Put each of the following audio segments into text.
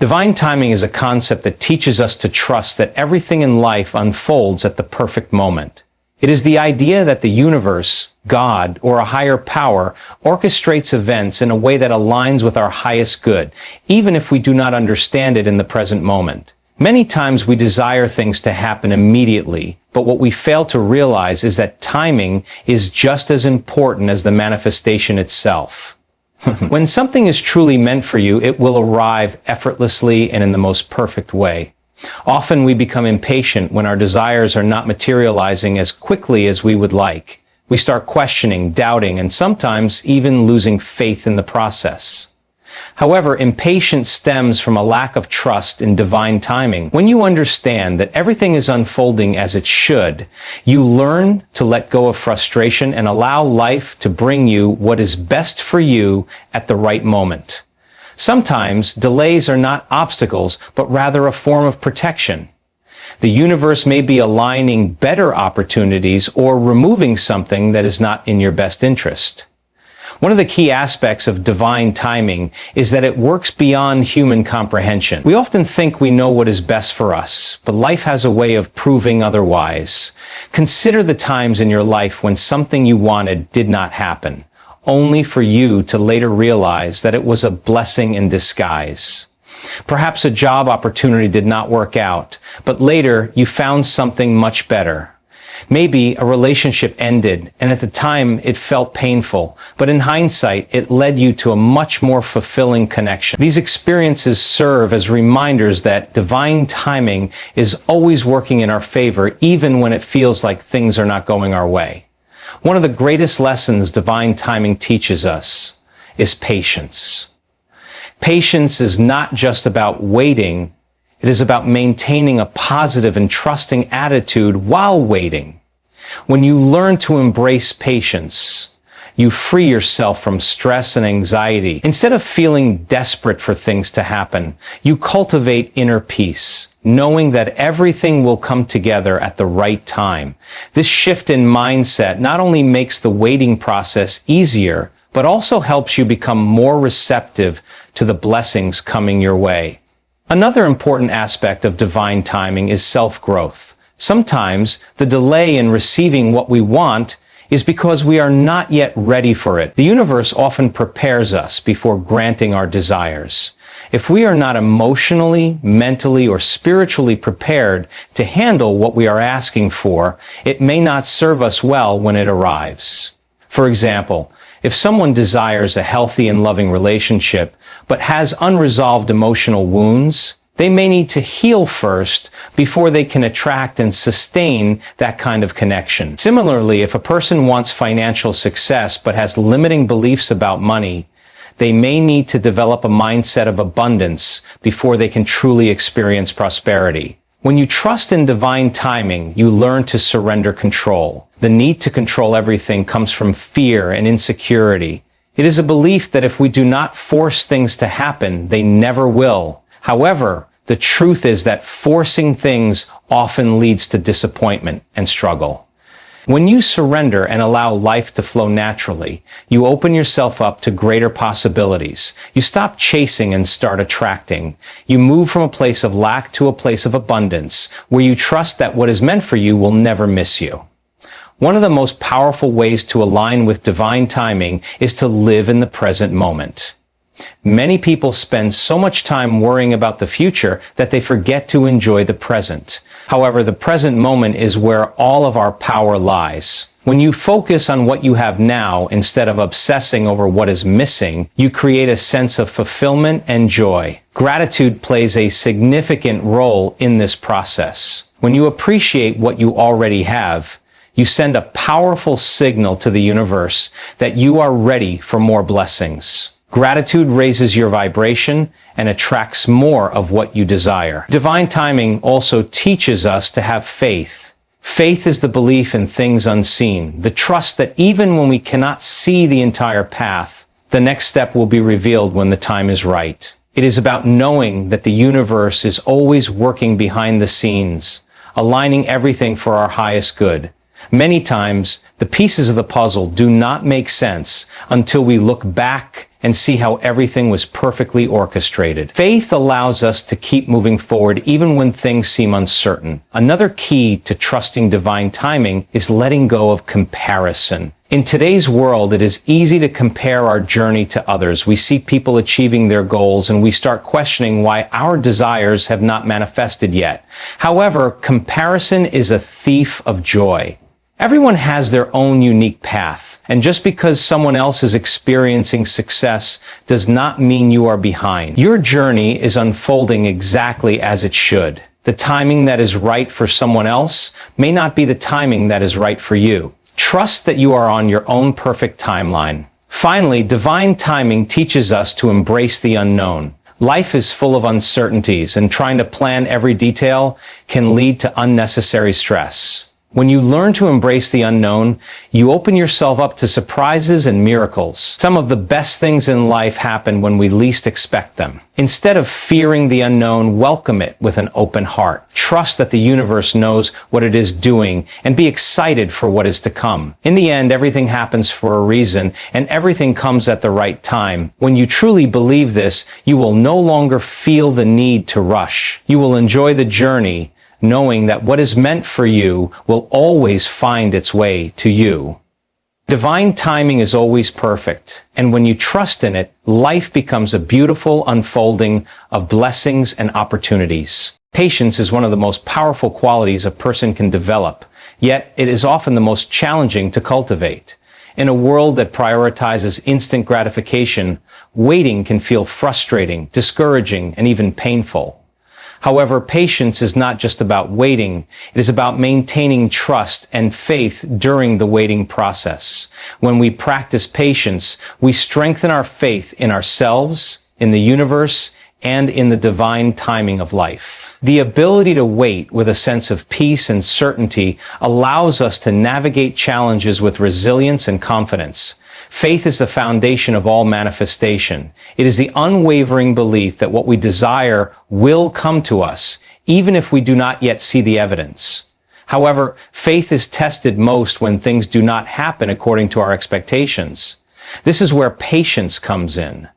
Divine timing is a concept that teaches us to trust that everything in life unfolds at the perfect moment. It is the idea that the universe, God, or a higher power orchestrates events in a way that aligns with our highest good, even if we do not understand it in the present moment. Many times we desire things to happen immediately, but what we fail to realize is that timing is just as important as the manifestation itself. When something is truly meant for you, it will arrive effortlessly and in the most perfect way. Often we become impatient when our desires are not materializing as quickly as we would like. We start questioning, doubting, and sometimes even losing faith in the process. However, impatience stems from a lack of trust in divine timing. When you understand that everything is unfolding as it should, you learn to let go of frustration and allow life to bring you what is best for you at the right moment. Sometimes delays are not obstacles, but rather a form of protection. The universe may be aligning better opportunities or removing something that is not in your best interest. One of the key aspects of divine timing is that it works beyond human comprehension. We often think we know what is best for us, but life has a way of proving otherwise. Consider the times in your life when something you wanted did not happen, only for you to later realize that it was a blessing in disguise. Perhaps a job opportunity did not work out, but later you found something much better. Maybe a relationship ended, and at the time it felt painful, but in hindsight it led you to a much more fulfilling connection. These experiences serve as reminders that divine timing is always working in our favor, even when it feels like things are not going our way. One of the greatest lessons divine timing teaches us is patience. Patience is not just about waiting. It is about maintaining a positive and trusting attitude while waiting. When you learn to embrace patience, you free yourself from stress and anxiety. Instead of feeling desperate for things to happen, you cultivate inner peace, knowing that everything will come together at the right time. This shift in mindset not only makes the waiting process easier, but also helps you become more receptive to the blessings coming your way. Another important aspect of divine timing is self-growth. Sometimes the delay in receiving what we want is because we are not yet ready for it. The universe often prepares us before granting our desires. If we are not emotionally, mentally, or spiritually prepared to handle what we are asking for, it may not serve us well when it arrives. For example, if someone desires a healthy and loving relationship, but has unresolved emotional wounds, they may need to heal first before they can attract and sustain that kind of connection. Similarly, if a person wants financial success but has limiting beliefs about money, they may need to develop a mindset of abundance before they can truly experience prosperity. When you trust in divine timing, you learn to surrender control. The need to control everything comes from fear and insecurity. It is a belief that if we do not force things to happen, they never will. However, the truth is that forcing things often leads to disappointment and struggle. When you surrender and allow life to flow naturally, you open yourself up to greater possibilities. You stop chasing and start attracting. You move from a place of lack to a place of abundance, where you trust that what is meant for you will never miss you. One of the most powerful ways to align with divine timing is to live in the present moment. Many people spend so much time worrying about the future that they forget to enjoy the present. However, the present moment is where all of our power lies. When you focus on what you have now instead of obsessing over what is missing, you create a sense of fulfillment and joy. Gratitude plays a significant role in this process. When you appreciate what you already have, you send a powerful signal to the universe that you are ready for more blessings. Gratitude raises your vibration and attracts more of what you desire. Divine timing also teaches us to have faith. Faith is the belief in things unseen, the trust that even when we cannot see the entire path, the next step will be revealed when the time is right. It is about knowing that the universe is always working behind the scenes, aligning everything for our highest good. Many times, the pieces of the puzzle do not make sense until we look back and see how everything was perfectly orchestrated. Faith allows us to keep moving forward even when things seem uncertain. Another key to trusting divine timing is letting go of comparison. In today's world, it is easy to compare our journey to others. We see people achieving their goals and we start questioning why our desires have not manifested yet. However, comparison is a thief of joy. Everyone has their own unique path, and just because someone else is experiencing success does not mean you are behind. Your journey is unfolding exactly as it should. The timing that is right for someone else may not be the timing that is right for you. Trust that you are on your own perfect timeline. Finally, divine timing teaches us to embrace the unknown. Life is full of uncertainties, and trying to plan every detail can lead to unnecessary stress. When you learn to embrace the unknown, you open yourself up to surprises and miracles. Some of the best things in life happen when we least expect them. Instead of fearing the unknown, welcome it with an open heart. Trust that the universe knows what it is doing and be excited for what is to come. In the end, everything happens for a reason and everything comes at the right time. When you truly believe this, you will no longer feel the need to rush. You will enjoy the journey, knowing that what is meant for you will always find its way to you. Divine timing is always perfect, and when you trust in it, life becomes a beautiful unfolding of blessings and opportunities. Patience is one of the most powerful qualities a person can develop, yet it is often the most challenging to cultivate. In a world that prioritizes instant gratification, waiting can feel frustrating, discouraging, and even painful. However, patience is not just about waiting. It is about maintaining trust and faith during the waiting process. When we practice patience, we strengthen our faith in ourselves, in the universe, and in the divine timing of life. The ability to wait with a sense of peace and certainty allows us to navigate challenges with resilience and confidence. Faith is the foundation of all manifestation. It is the unwavering belief that what we desire will come to us, even if we do not yet see the evidence. However, faith is tested most when things do not happen according to our expectations. This is where patience comes in.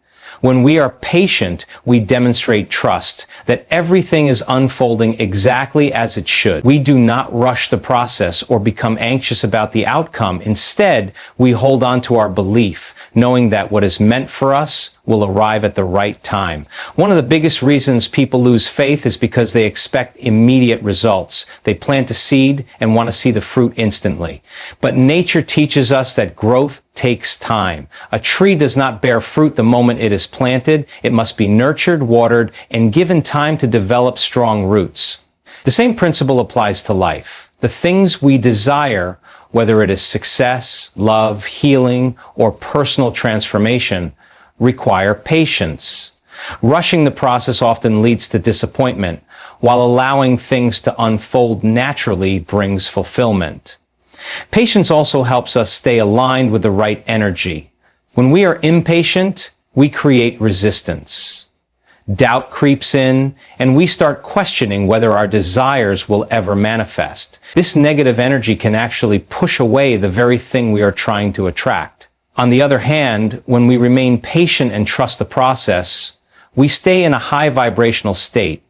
When we are patient, we demonstrate trust that everything is unfolding exactly as it should. We do not rush the process or become anxious about the outcome. Instead, we hold on to our belief, knowing that what is meant for us will arrive at the right time. One of the biggest reasons people lose faith is because they expect immediate results. They plant a seed and want to see the fruit instantly. But nature teaches us that growth takes time. A tree does not bear fruit the moment it is planted. It must be nurtured, watered, and given time to develop strong roots. The same principle applies to life. The things we desire, whether it is success, love, healing, or personal transformation, require patience. Rushing the process often leads to disappointment, while allowing things to unfold naturally brings fulfillment. Patience also helps us stay aligned with the right energy. When we are impatient, we create resistance. Doubt creeps in, and we start questioning whether our desires will ever manifest. This negative energy can actually push away the very thing we are trying to attract. On the other hand, when we remain patient and trust the process, we stay in a high vibrational state.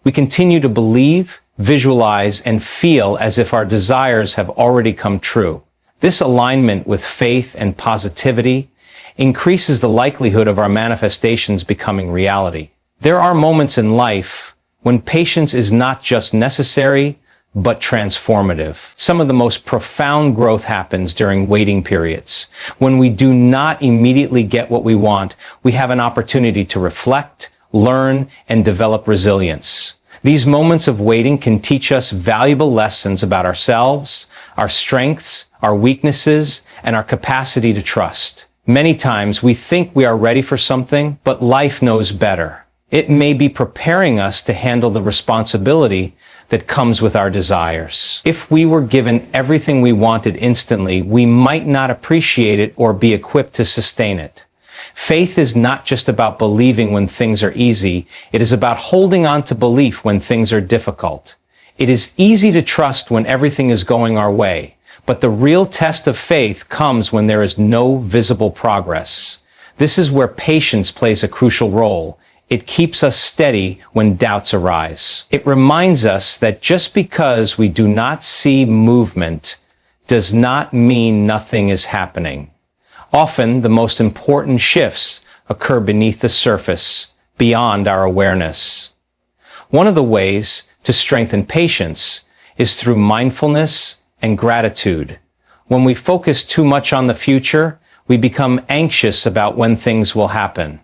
We continue to believe, visualize, and feel as if our desires have already come true. This alignment with faith and positivity increases the likelihood of our manifestations becoming reality. There are moments in life when patience is not just necessary, but transformative. Some of the most profound growth happens during waiting periods. When we do not immediately get what we want, we have an opportunity to reflect, learn, and develop resilience. These moments of waiting can teach us valuable lessons about ourselves, our strengths, our weaknesses, and our capacity to trust. Many times we think we are ready for something, but life knows better. It may be preparing us to handle the responsibility that comes with our desires. If we were given everything we wanted instantly, we might not appreciate it or be equipped to sustain it. Faith is not just about believing when things are easy. It is about holding on to belief when things are difficult. It is easy to trust when everything is going our way, but the real test of faith comes when there is no visible progress. This is where patience plays a crucial role. It keeps us steady when doubts arise. It reminds us that just because we do not see movement does not mean nothing is happening. Often, the most important shifts occur beneath the surface, beyond our awareness. One of the ways to strengthen patience is through mindfulness and gratitude. When we focus too much on the future, we become anxious about when things will happen.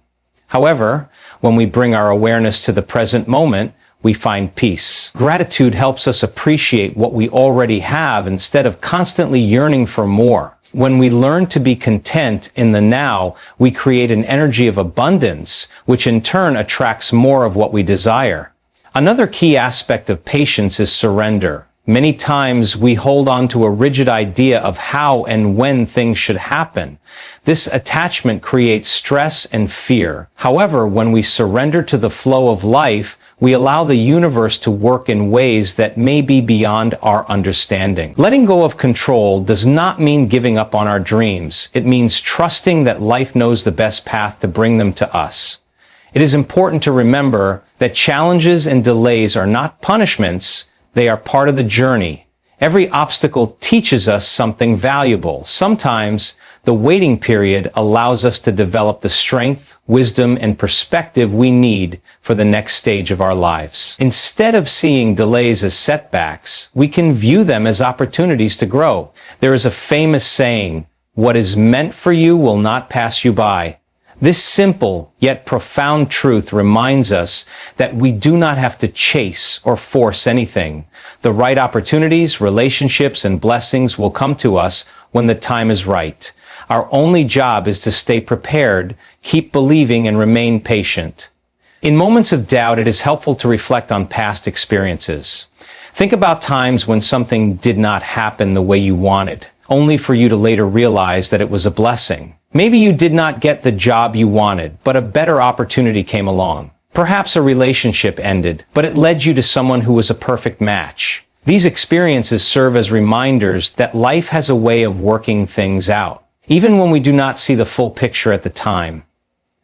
However, when we bring our awareness to the present moment, we find peace. Gratitude helps us appreciate what we already have instead of constantly yearning for more. When we learn to be content in the now, we create an energy of abundance, which in turn attracts more of what we desire. Another key aspect of patience is surrender. Many times we hold on to a rigid idea of how and when things should happen. This attachment creates stress and fear. However, when we surrender to the flow of life, we allow the universe to work in ways that may be beyond our understanding. Letting go of control does not mean giving up on our dreams. It means trusting that life knows the best path to bring them to us. It is important to remember that challenges and delays are not punishments. They are part of the journey. Every obstacle teaches us something valuable. Sometimes the waiting period allows us to develop the strength, wisdom, and perspective we need for the next stage of our lives. Instead of seeing delays as setbacks, we can view them as opportunities to grow. There is a famous saying, "What is meant for you will not pass you by." This simple yet profound truth reminds us that we do not have to chase or force anything. The right opportunities, relationships, and blessings will come to us when the time is right. Our only job is to stay prepared, keep believing, and remain patient. In moments of doubt, it is helpful to reflect on past experiences. Think about times when something did not happen the way you wanted, only for you to later realize that it was a blessing. Maybe you did not get the job you wanted, but a better opportunity came along. Perhaps a relationship ended, but it led you to someone who was a perfect match. These experiences serve as reminders that life has a way of working things out, even when we do not see the full picture at the time.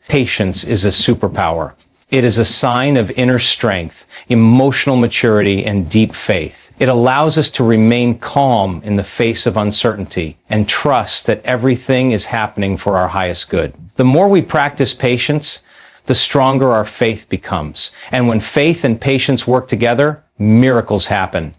Patience is a superpower. It is a sign of inner strength, emotional maturity, and deep faith. It allows us to remain calm in the face of uncertainty and trust that everything is happening for our highest good. The more we practice patience, the stronger our faith becomes. And when faith and patience work together, miracles happen.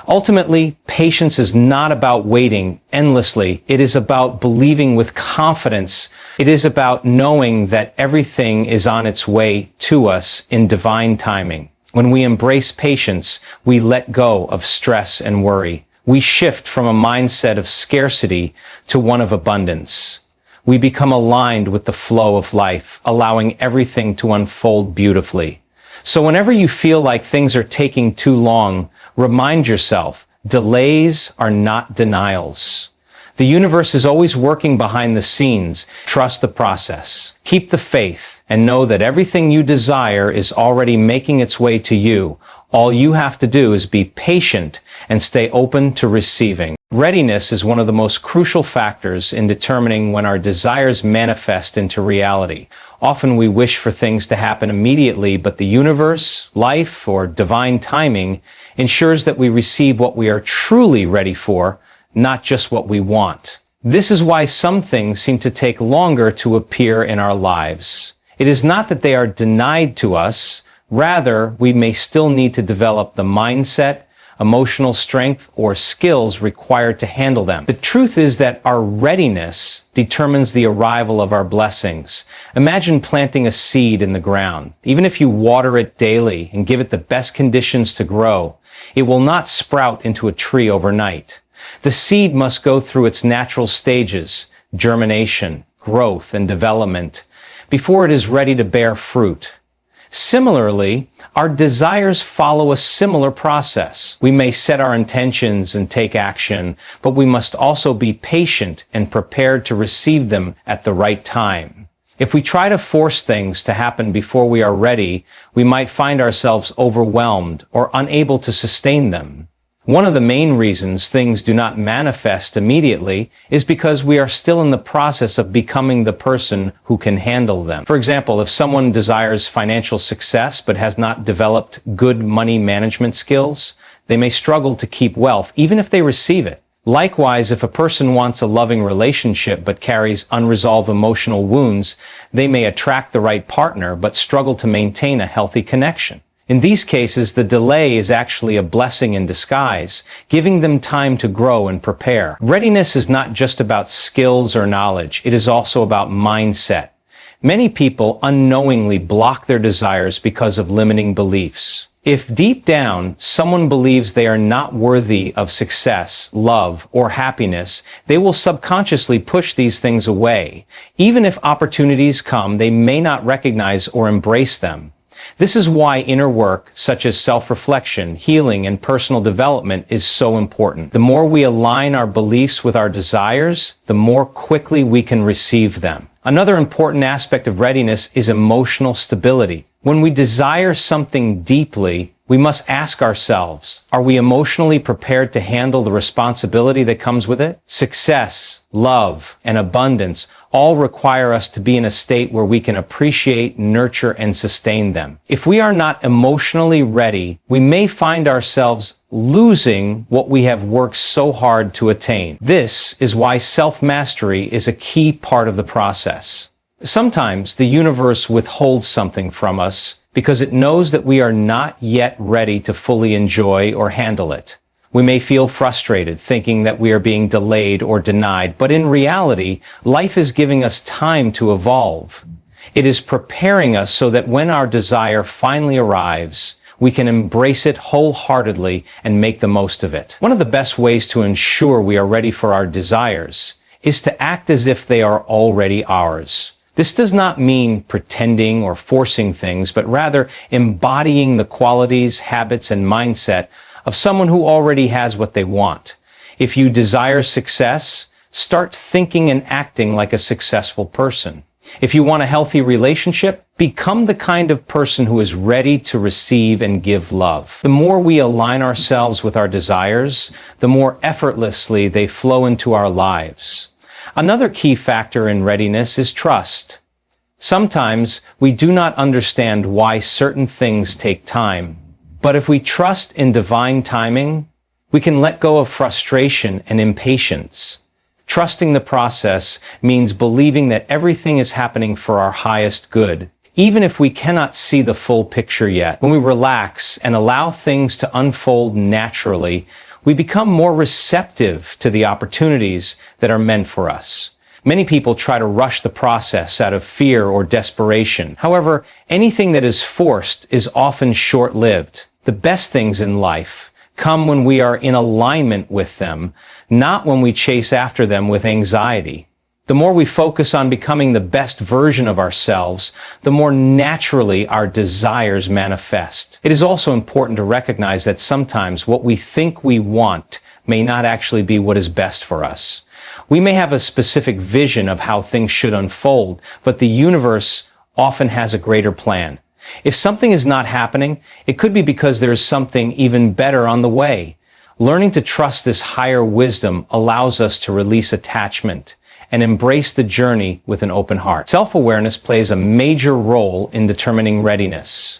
Ultimately, patience is not about waiting endlessly. It is about believing with confidence. It is about knowing that everything is on its way to us in divine timing. When we embrace patience, we let go of stress and worry. We shift from a mindset of scarcity to one of abundance. We become aligned with the flow of life, allowing everything to unfold beautifully. So whenever you feel like things are taking too long, remind yourself, delays are not denials. The universe is always working behind the scenes. Trust the process. Keep the faith and know that everything you desire is already making its way to you. All you have to do is be patient and stay open to receiving. Readiness is one of the most crucial factors in determining when our desires manifest into reality. Often we wish for things to happen immediately, but the universe, life, or divine timing ensures that we receive what we are truly ready for, not just what we want. This is why some things seem to take longer to appear in our lives. It is not that they are denied to us. Rather, we may still need to develop the mindset, emotional strength, or skills required to handle them. The truth is that our readiness determines the arrival of our blessings. Imagine planting a seed in the ground. Even if you water it daily and give it the best conditions to grow, it will not sprout into a tree overnight. The seed must go through its natural stages, germination, growth, and development, before it is ready to bear fruit. Similarly, our desires follow a similar process. We may set our intentions and take action, but we must also be patient and prepared to receive them at the right time. If we try to force things to happen before we are ready, we might find ourselves overwhelmed or unable to sustain them. One of the main reasons things do not manifest immediately is because we are still in the process of becoming the person who can handle them. For example, if someone desires financial success but has not developed good money management skills, they may struggle to keep wealth even if they receive it. Likewise, if a person wants a loving relationship but carries unresolved emotional wounds, they may attract the right partner but struggle to maintain a healthy connection. In these cases, the delay is actually a blessing in disguise, giving them time to grow and prepare. Readiness is not just about skills or knowledge, it is also about mindset. Many people unknowingly block their desires because of limiting beliefs. If deep down someone believes they are not worthy of success, love, or happiness, they will subconsciously push these things away. Even if opportunities come, they may not recognize or embrace them. This is why inner work, such as self-reflection, healing, and personal development, is so important. The more we align our beliefs with our desires, the more quickly we can receive them. Another important aspect of readiness is emotional stability. When we desire something deeply, we must ask ourselves, are we emotionally prepared to handle the responsibility that comes with it? Success, love, and abundance all require us to be in a state where we can appreciate, nurture, and sustain them. If we are not emotionally ready, we may find ourselves losing what we have worked so hard to attain. This is why self-mastery is a key part of the process. Sometimes the universe withholds something from us because it knows that we are not yet ready to fully enjoy or handle it. We may feel frustrated, thinking that we are being delayed or denied, but in reality, life is giving us time to evolve. It is preparing us so that when our desire finally arrives, we can embrace it wholeheartedly and make the most of it. One of the best ways to ensure we are ready for our desires is to act as if they are already ours. This does not mean pretending or forcing things, but rather embodying the qualities, habits, and mindset of someone who already has what they want. If you desire success, start thinking and acting like a successful person. If you want a healthy relationship, become the kind of person who is ready to receive and give love. The more we align ourselves with our desires, the more effortlessly they flow into our lives. Another key factor in readiness is trust. Sometimes we do not understand why certain things take time, but if we trust in divine timing, we can let go of frustration and impatience. Trusting the process means believing that everything is happening for our highest good, even if we cannot see the full picture yet. When we relax and allow things to unfold naturally, we become more receptive to the opportunities that are meant for us. Many people try to rush the process out of fear or desperation. However, anything that is forced is often short-lived. The best things in life come when we are in alignment with them, not when we chase after them with anxiety. The more we focus on becoming the best version of ourselves, the more naturally our desires manifest. It is also important to recognize that sometimes what we think we want may not actually be what is best for us. We may have a specific vision of how things should unfold, but the universe often has a greater plan. If something is not happening, it could be because there is something even better on the way. Learning to trust this higher wisdom allows us to release attachment and embrace the journey with an open heart. Self-awareness plays a major role in determining readiness.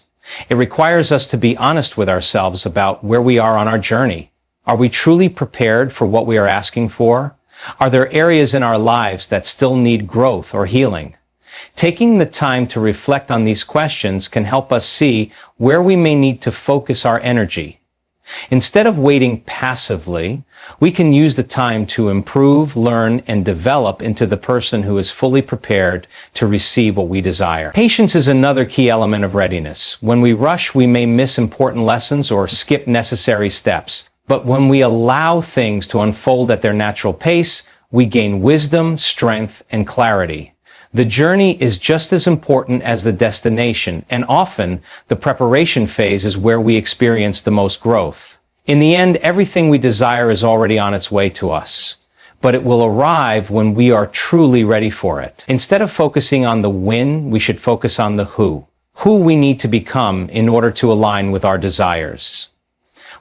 It requires us to be honest with ourselves about where we are on our journey. Are we truly prepared for what we are asking for? Are there areas in our lives that still need growth or healing? Taking the time to reflect on these questions can help us see where we may need to focus our energy. Instead of waiting passively, we can use the time to improve, learn, and develop into the person who is fully prepared to receive what we desire. Patience is another key element of readiness. When we rush, we may miss important lessons or skip necessary steps. But when we allow things to unfold at their natural pace, we gain wisdom, strength, and clarity. The journey is just as important as the destination, and often the preparation phase is where we experience the most growth. In the end, everything we desire is already on its way to us, but it will arrive when we are truly ready for it. Instead of focusing on the when, we should focus on the who we need to become in order to align with our desires.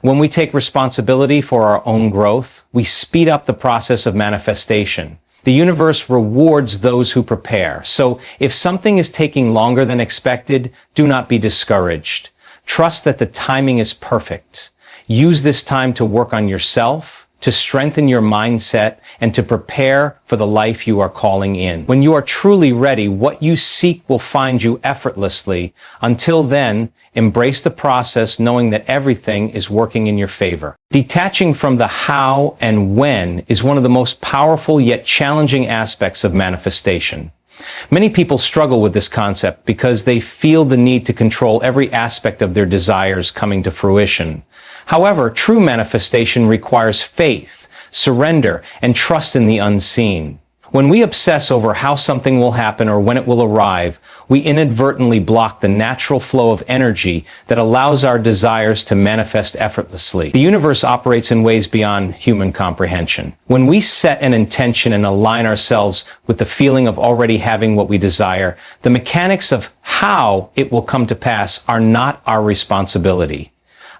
When we take responsibility for our own growth, we speed up the process of manifestation. The universe rewards those who prepare. So if something is taking longer than expected, do not be discouraged. Trust that the timing is perfect. Use this time to work on yourself, to strengthen your mindset, and to prepare for the life you are calling in. When you are truly ready, what you seek will find you effortlessly. Until then, embrace the process knowing that everything is working in your favor. Detaching from the how and when is one of the most powerful yet challenging aspects of manifestation. Many people struggle with this concept because they feel the need to control every aspect of their desires coming to fruition. However, true manifestation requires faith, surrender, and trust in the unseen. When we obsess over how something will happen or when it will arrive, we inadvertently block the natural flow of energy that allows our desires to manifest effortlessly. The universe operates in ways beyond human comprehension. When we set an intention and align ourselves with the feeling of already having what we desire, the mechanics of how it will come to pass are not our responsibility.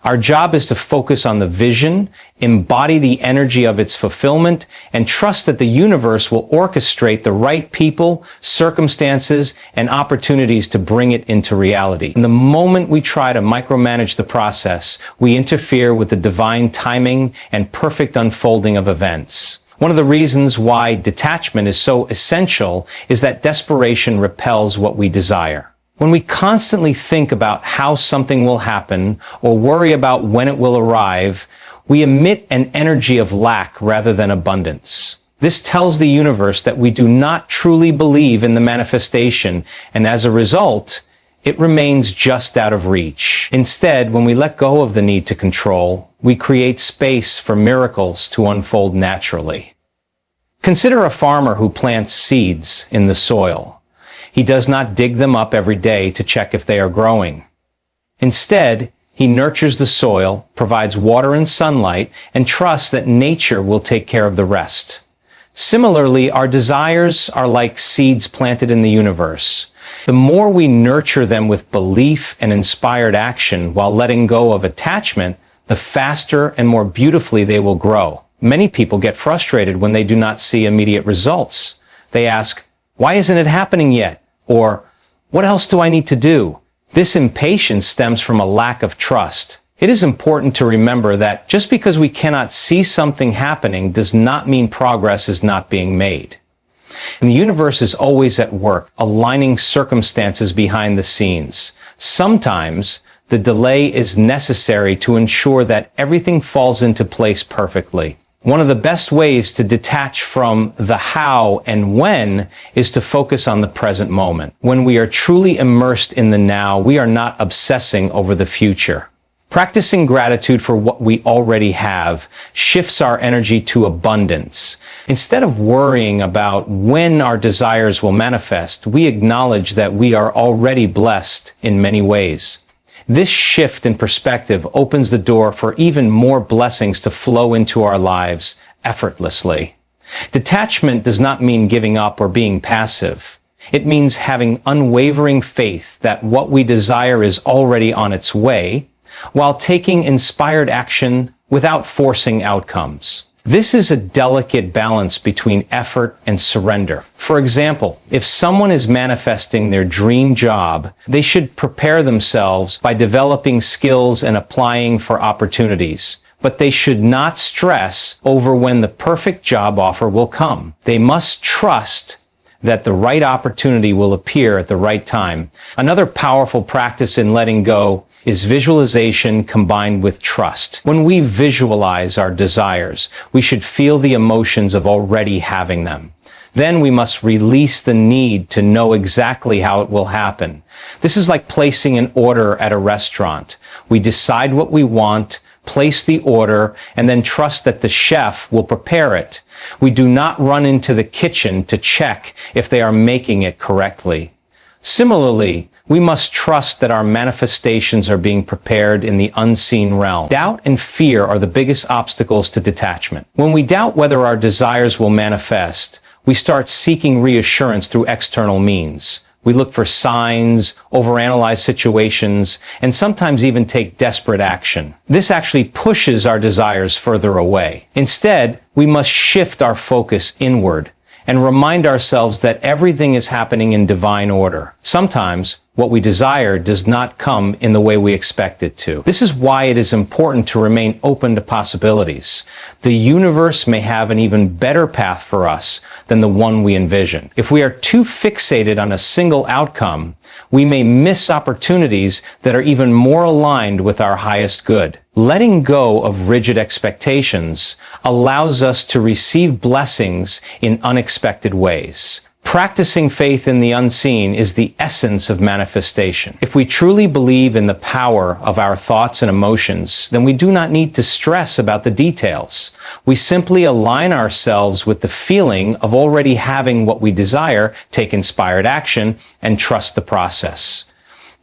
Our job is to focus on the vision, embody the energy of its fulfillment, and trust that the universe will orchestrate the right people, circumstances, and opportunities to bring it into reality. And the moment we try to micromanage the process, we interfere with the divine timing and perfect unfolding of events. One of the reasons why detachment is so essential is that desperation repels what we desire. When we constantly think about how something will happen or worry about when it will arrive, we emit an energy of lack rather than abundance. This tells the universe that we do not truly believe in the manifestation, and as a result, it remains just out of reach. Instead, when we let go of the need to control, we create space for miracles to unfold naturally. Consider a farmer who plants seeds in the soil. He does not dig them up every day to check if they are growing. Instead, he nurtures the soil, provides water and sunlight, and trusts that nature will take care of the rest. Similarly, our desires are like seeds planted in the universe. The more we nurture them with belief and inspired action while letting go of attachment, the faster and more beautifully they will grow. Many people get frustrated when they do not see immediate results. They ask, "Why isn't it happening yet?" Or, "What else do I need to do?" This impatience stems from a lack of trust. It is important to remember that just because we cannot see something happening does not mean progress is not being made. And the universe is always at work, aligning circumstances behind the scenes. Sometimes the delay is necessary to ensure that everything falls into place perfectly. One of the best ways to detach from the how and when is to focus on the present moment. When we are truly immersed in the now, we are not obsessing over the future. Practicing gratitude for what we already have shifts our energy to abundance. Instead of worrying about when our desires will manifest, we acknowledge that we are already blessed in many ways. This shift in perspective opens the door for even more blessings to flow into our lives effortlessly. Detachment does not mean giving up or being passive. It means having unwavering faith that what we desire is already on its way, while taking inspired action without forcing outcomes. This is a delicate balance between effort and surrender. For example, if someone is manifesting their dream job, they should prepare themselves by developing skills and applying for opportunities. But they should not stress over when the perfect job offer will come. They must trust that the right opportunity will appear at the right time. Another powerful practice in letting go is visualization combined with trust. When we visualize our desires, we should feel the emotions of already having them. Then we must release the need to know exactly how it will happen. This is like placing an order at a restaurant. We decide what we want, place the order, and then trust that the chef will prepare it. We do not run into the kitchen to check if they are making it correctly. Similarly, we must trust that our manifestations are being prepared in the unseen realm. Doubt and fear are the biggest obstacles to detachment. When we doubt whether our desires will manifest, we start seeking reassurance through external means. We look for signs, overanalyze situations, and sometimes even take desperate action. This actually pushes our desires further away. Instead, we must shift our focus inward and remind ourselves that everything is happening in divine order. Sometimes, what we desire does not come in the way we expect it to. This is why it is important to remain open to possibilities. The universe may have an even better path for us than the one we envision. If we are too fixated on a single outcome, we may miss opportunities that are even more aligned with our highest good. Letting go of rigid expectations allows us to receive blessings in unexpected ways. Practicing faith in the unseen is the essence of manifestation. If we truly believe in the power of our thoughts and emotions, then we do not need to stress about the details. We simply align ourselves with the feeling of already having what we desire, take inspired action, and trust the process.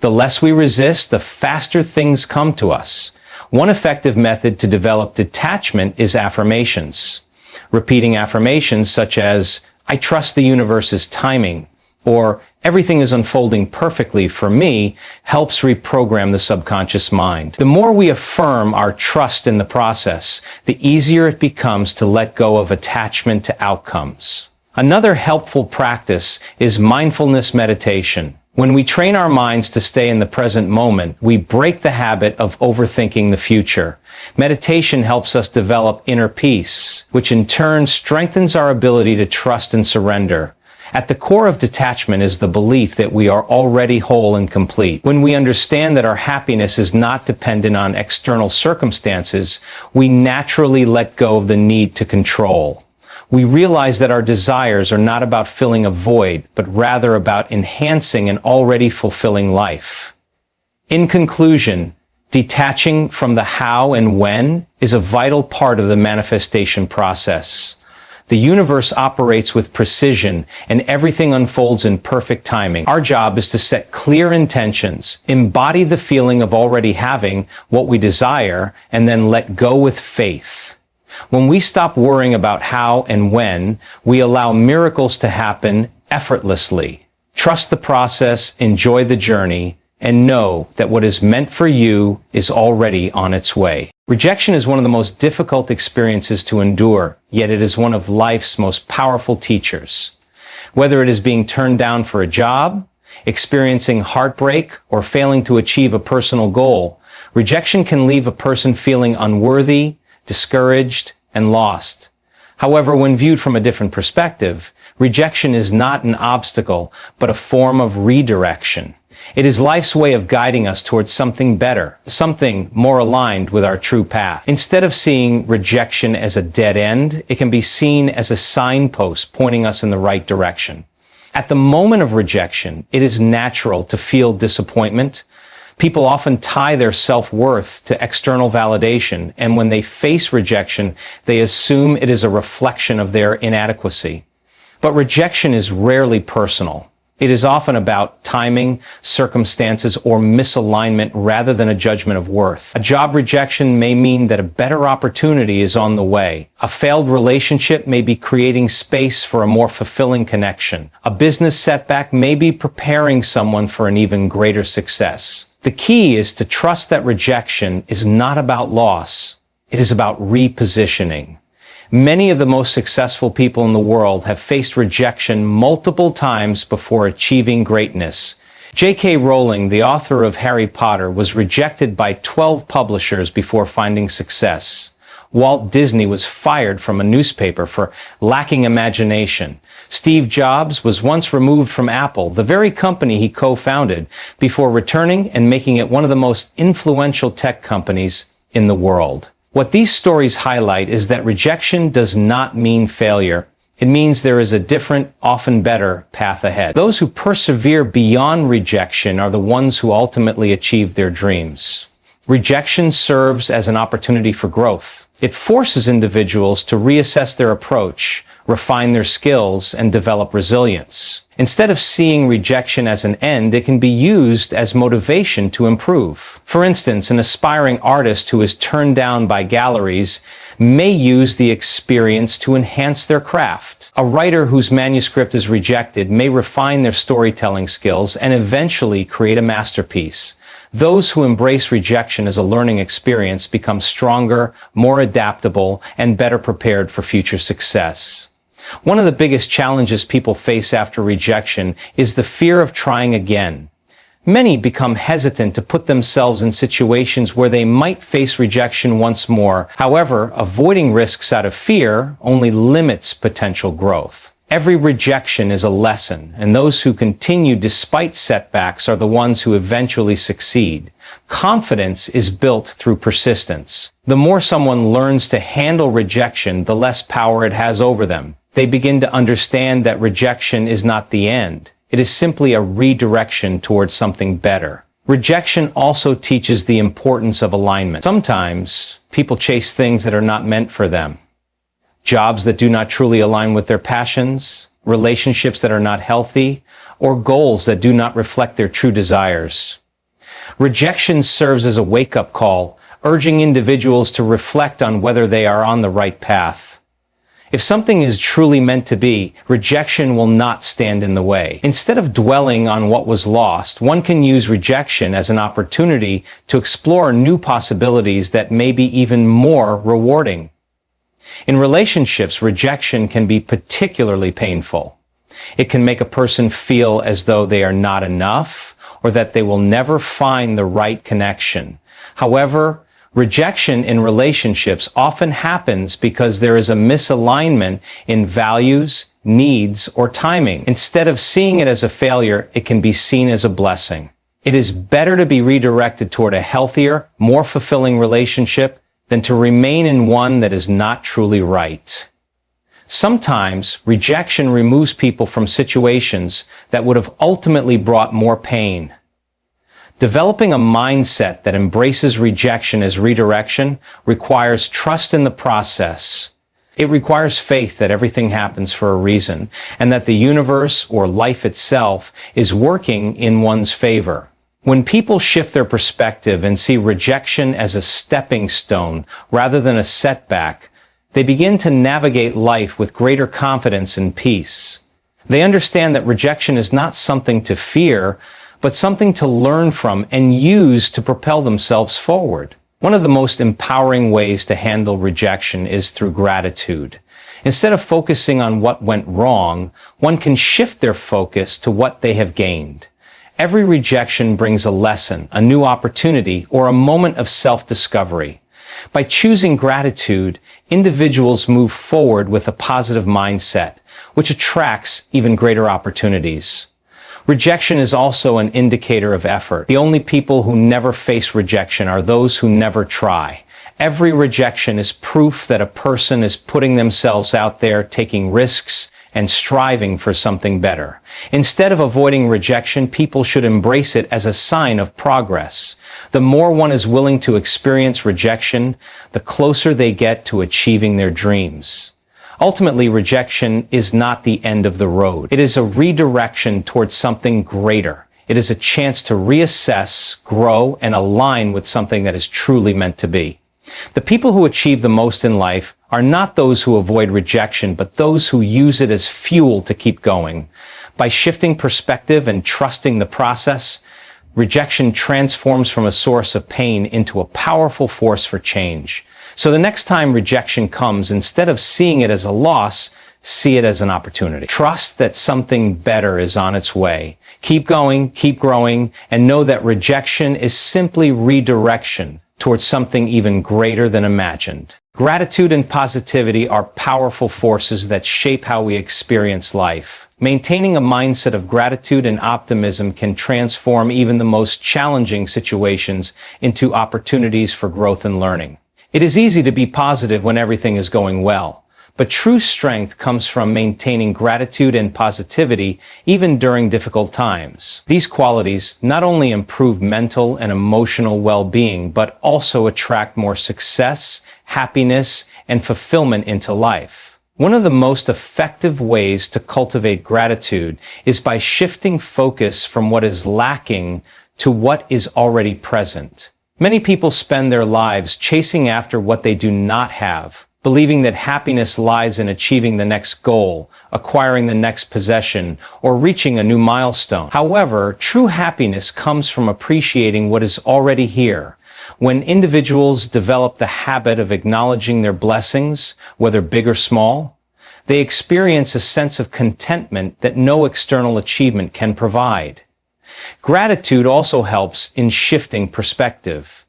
The less we resist, the faster things come to us. One effective method to develop detachment is affirmations. Repeating affirmations such as, "I trust the universe's timing," or "everything is unfolding perfectly for me," helps reprogram the subconscious mind. The more we affirm our trust in the process, the easier it becomes to let go of attachment to outcomes. Another helpful practice is mindfulness meditation. When we train our minds to stay in the present moment, we break the habit of overthinking the future. Meditation helps us develop inner peace, which in turn strengthens our ability to trust and surrender. At the core of detachment is the belief that we are already whole and complete. When we understand that our happiness is not dependent on external circumstances, we naturally let go of the need to control. We realize that our desires are not about filling a void, but rather about enhancing an already fulfilling life. In conclusion, detaching from the how and when is a vital part of the manifestation process. The universe operates with precision, and everything unfolds in perfect timing. Our job is to set clear intentions, embody the feeling of already having what we desire, and then let go with faith. When we stop worrying about how and when, we allow miracles to happen effortlessly. Trust the process, enjoy the journey, and know that what is meant for you is already on its way. Rejection is one of the most difficult experiences to endure, yet it is one of life's most powerful teachers. Whether it is being turned down for a job, experiencing heartbreak, or failing to achieve a personal goal, rejection can leave a person feeling unworthy, discouraged, and lost. However, when viewed from a different perspective, rejection is not an obstacle, but a form of redirection. It is life's way of guiding us towards something better, something more aligned with our true path. Instead of seeing rejection as a dead end, it can be seen as a signpost pointing us in the right direction. At the moment of rejection, it is natural to feel disappointment. People often tie their self-worth to external validation, and when they face rejection, they assume it is a reflection of their inadequacy. But rejection is rarely personal. It is often about timing, circumstances, or misalignment rather than a judgment of worth. A job rejection may mean that a better opportunity is on the way. A failed relationship may be creating space for a more fulfilling connection. A business setback may be preparing someone for an even greater success. The key is to trust that rejection is not about loss. It is about repositioning. Many of the most successful people in the world have faced rejection multiple times before achieving greatness. J.K. Rowling, the author of Harry Potter, was rejected by 12 publishers before finding success. Walt Disney was fired from a newspaper for lacking imagination. Steve Jobs was once removed from Apple, the very company he co-founded, before returning and making it one of the most influential tech companies in the world. What these stories highlight is that rejection does not mean failure. It means there is a different, often better, path ahead. Those who persevere beyond rejection are the ones who ultimately achieve their dreams. Rejection serves as an opportunity for growth. It forces individuals to reassess their approach, refine their skills, and develop resilience. Instead of seeing rejection as an end, it can be used as motivation to improve. For instance, an aspiring artist who is turned down by galleries may use the experience to enhance their craft. A writer whose manuscript is rejected may refine their storytelling skills and eventually create a masterpiece. Those who embrace rejection as a learning experience become stronger, more adaptable, and better prepared for future success. One of the biggest challenges people face after rejection is the fear of trying again. Many become hesitant to put themselves in situations where they might face rejection once more. However, avoiding risks out of fear only limits potential growth. Every rejection is a lesson, and those who continue despite setbacks are the ones who eventually succeed. Confidence is built through persistence. The more someone learns to handle rejection, the less power it has over them. They begin to understand that rejection is not the end. It is simply a redirection towards something better. Rejection also teaches the importance of alignment. Sometimes people chase things that are not meant for them. Jobs that do not truly align with their passions, relationships that are not healthy, or goals that do not reflect their true desires. Rejection serves as a wake-up call, urging individuals to reflect on whether they are on the right path. If something is truly meant to be, rejection will not stand in the way. Instead of dwelling on what was lost, one can use rejection as an opportunity to explore new possibilities that may be even more rewarding. In relationships, rejection can be particularly painful. It can make a person feel as though they are not enough or that they will never find the right connection. However, rejection in relationships often happens because there is a misalignment in values, needs, or timing. Instead of seeing it as a failure, it can be seen as a blessing. It is better to be redirected toward a healthier, more fulfilling relationship than to remain in one that is not truly right. Sometimes, rejection removes people from situations that would have ultimately brought more pain. Developing a mindset that embraces rejection as redirection requires trust in the process. It requires faith that everything happens for a reason, and that the universe or life itself is working in one's favor. When people shift their perspective and see rejection as a stepping stone rather than a setback, they begin to navigate life with greater confidence and peace. They understand that rejection is not something to fear, but something to learn from and use to propel themselves forward. One of the most empowering ways to handle rejection is through gratitude. Instead of focusing on what went wrong, one can shift their focus to what they have gained. Every rejection brings a lesson, a new opportunity, or a moment of self-discovery. By choosing gratitude, individuals move forward with a positive mindset, which attracts even greater opportunities. Rejection is also an indicator of effort. The only people who never face rejection are those who never try. Every rejection is proof that a person is putting themselves out there, taking risks, and striving for something better. Instead of avoiding rejection, people should embrace it as a sign of progress. The more one is willing to experience rejection, the closer they get to achieving their dreams. Ultimately, rejection is not the end of the road. It is a redirection towards something greater. It is a chance to reassess, grow, and align with something that is truly meant to be. The people who achieve the most in life are not those who avoid rejection, but those who use it as fuel to keep going. By shifting perspective and trusting the process, rejection transforms from a source of pain into a powerful force for change. So the next time rejection comes, instead of seeing it as a loss, see it as an opportunity. Trust that something better is on its way. Keep going, keep growing, and know that rejection is simply redirection towards something even greater than imagined. Gratitude and positivity are powerful forces that shape how we experience life. Maintaining a mindset of gratitude and optimism can transform even the most challenging situations into opportunities for growth and learning. It is easy to be positive when everything is going well, But true strength comes from maintaining gratitude and positivity even during difficult times. These qualities not only improve mental and emotional well-being, but also attract more success, happiness, and fulfillment into life. One of the most effective ways to cultivate gratitude is by shifting focus from what is lacking to what is already present. Many people spend their lives chasing after what they do not have, believing that happiness lies in achieving the next goal, acquiring the next possession, or reaching a new milestone. However, true happiness comes from appreciating what is already here. When individuals develop the habit of acknowledging their blessings, whether big or small, they experience a sense of contentment that no external achievement can provide. Gratitude also helps in shifting perspective.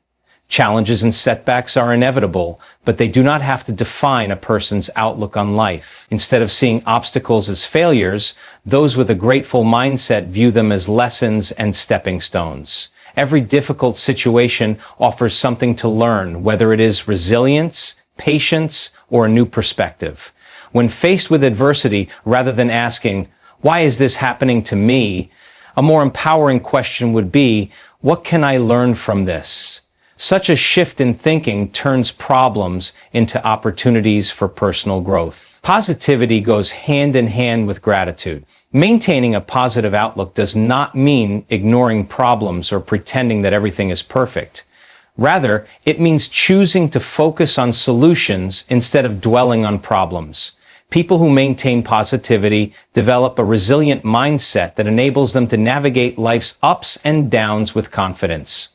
Challenges and setbacks are inevitable, but they do not have to define a person's outlook on life. Instead of seeing obstacles as failures, those with a grateful mindset view them as lessons and stepping stones. Every difficult situation offers something to learn, whether it is resilience, patience, or a new perspective. When faced with adversity, rather than asking, "Why is this happening to me?" a more empowering question would be, "What can I learn from this?" Such a shift in thinking turns problems into opportunities for personal growth. Positivity goes hand in hand with gratitude. Maintaining a positive outlook does not mean ignoring problems or pretending that everything is perfect. Rather, it means choosing to focus on solutions instead of dwelling on problems. People who maintain positivity develop a resilient mindset that enables them to navigate life's ups and downs with confidence.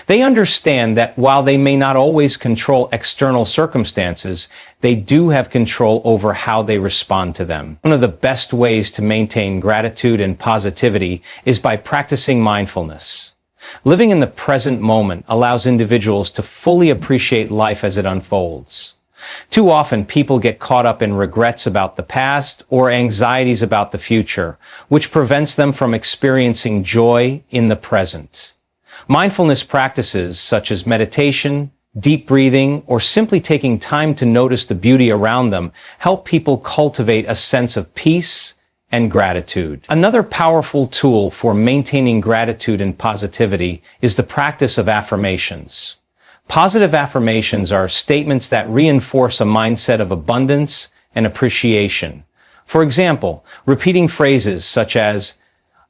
They understand that while they may not always control external circumstances, they do have control over how they respond to them. One of the best ways to maintain gratitude and positivity is by practicing mindfulness. Living in the present moment allows individuals to fully appreciate life as it unfolds. Too often, people get caught up in regrets about the past or anxieties about the future, which prevents them from experiencing joy in the present. Mindfulness practices such as meditation, deep breathing, or simply taking time to notice the beauty around them help people cultivate a sense of peace and gratitude. Another powerful tool for maintaining gratitude and positivity is the practice of affirmations. Positive affirmations are statements that reinforce a mindset of abundance and appreciation. For example, repeating phrases such as,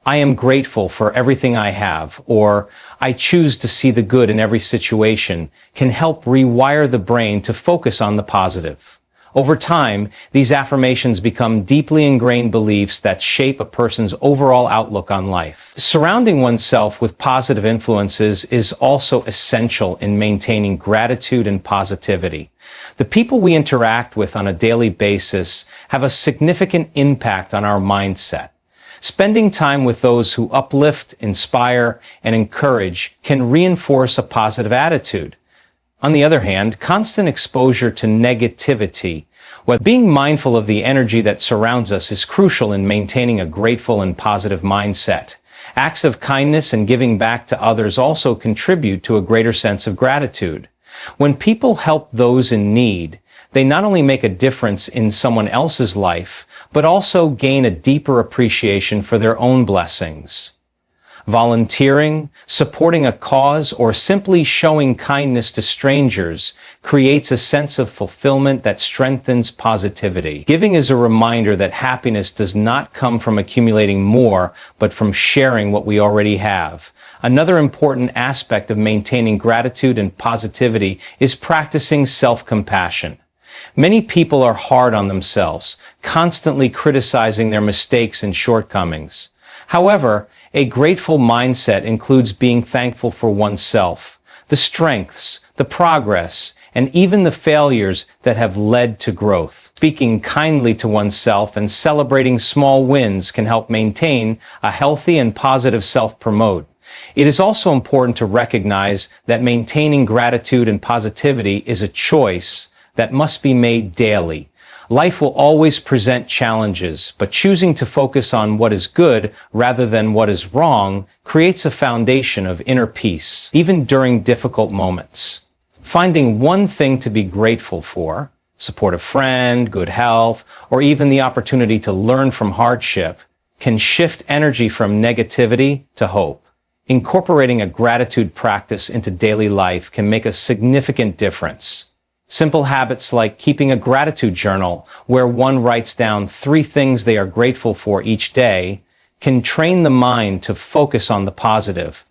"I am grateful for everything I have," or "I choose to see the good in every situation," can help rewire the brain to focus on the positive. Over time, these affirmations become deeply ingrained beliefs that shape a person's overall outlook on life. Surrounding oneself with positive influences is also essential in maintaining gratitude and positivity. The people we interact with on a daily basis have a significant impact on our mindset. Spending time with those who uplift, inspire, and encourage can reinforce a positive attitude. On the other hand, constant exposure to negativity, while being mindful of the energy that surrounds us, is crucial in maintaining a grateful and positive mindset. Acts of kindness and giving back to others also contribute to a greater sense of gratitude. When people help those in need, they not only make a difference in someone else's life, but also gain a deeper appreciation for their own blessings. Volunteering, supporting a cause, or simply showing kindness to strangers creates a sense of fulfillment that strengthens positivity. Giving is a reminder that happiness does not come from accumulating more, but from sharing what we already have. Another important aspect of maintaining gratitude and positivity is practicing self-compassion. Many people are hard on themselves, constantly criticizing their mistakes and shortcomings. However, a grateful mindset includes being thankful for oneself, the strengths, the progress, and even the failures that have led to growth. Speaking kindly to oneself and celebrating small wins can help maintain a healthy and positive self-promote. It is also important to recognize that maintaining gratitude and positivity is a choice that must be made daily. Life will always present challenges, but choosing to focus on what is good rather than what is wrong creates a foundation of inner peace, even during difficult moments. Finding one thing to be grateful for, support a friend, good health, or even the opportunity to learn from hardship, can shift energy from negativity to hope. Incorporating a gratitude practice into daily life can make a significant difference. Simple habits like keeping a gratitude journal, where one writes down 3 things they are grateful for each day, can train the mind to focus on the positive.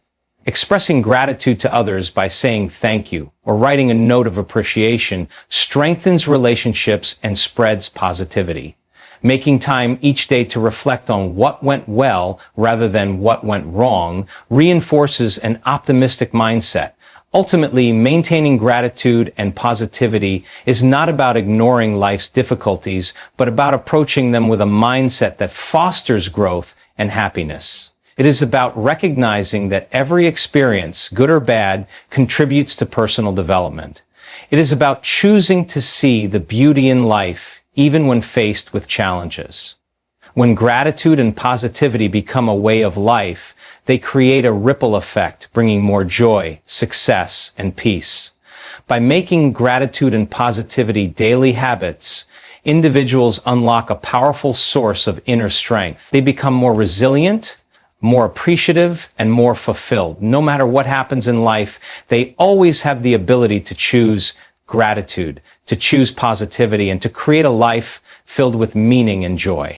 Expressing gratitude to others by saying thank you or writing a note of appreciation strengthens relationships and spreads positivity. Making time each day to reflect on what went well rather than what went wrong reinforces an optimistic mindset. Ultimately, maintaining gratitude and positivity is not about ignoring life's difficulties, but about approaching them with a mindset that fosters growth and happiness. It is about recognizing that every experience, good or bad, contributes to personal development. It is about choosing to see the beauty in life, even when faced with challenges. When gratitude and positivity become a way of life, they create a ripple effect, bringing more joy, success, and peace. By making gratitude and positivity daily habits, individuals unlock a powerful source of inner strength. They become more resilient, more appreciative, and more fulfilled. No matter what happens in life, they always have the ability to choose gratitude, to choose positivity, and to create a life filled with meaning and joy.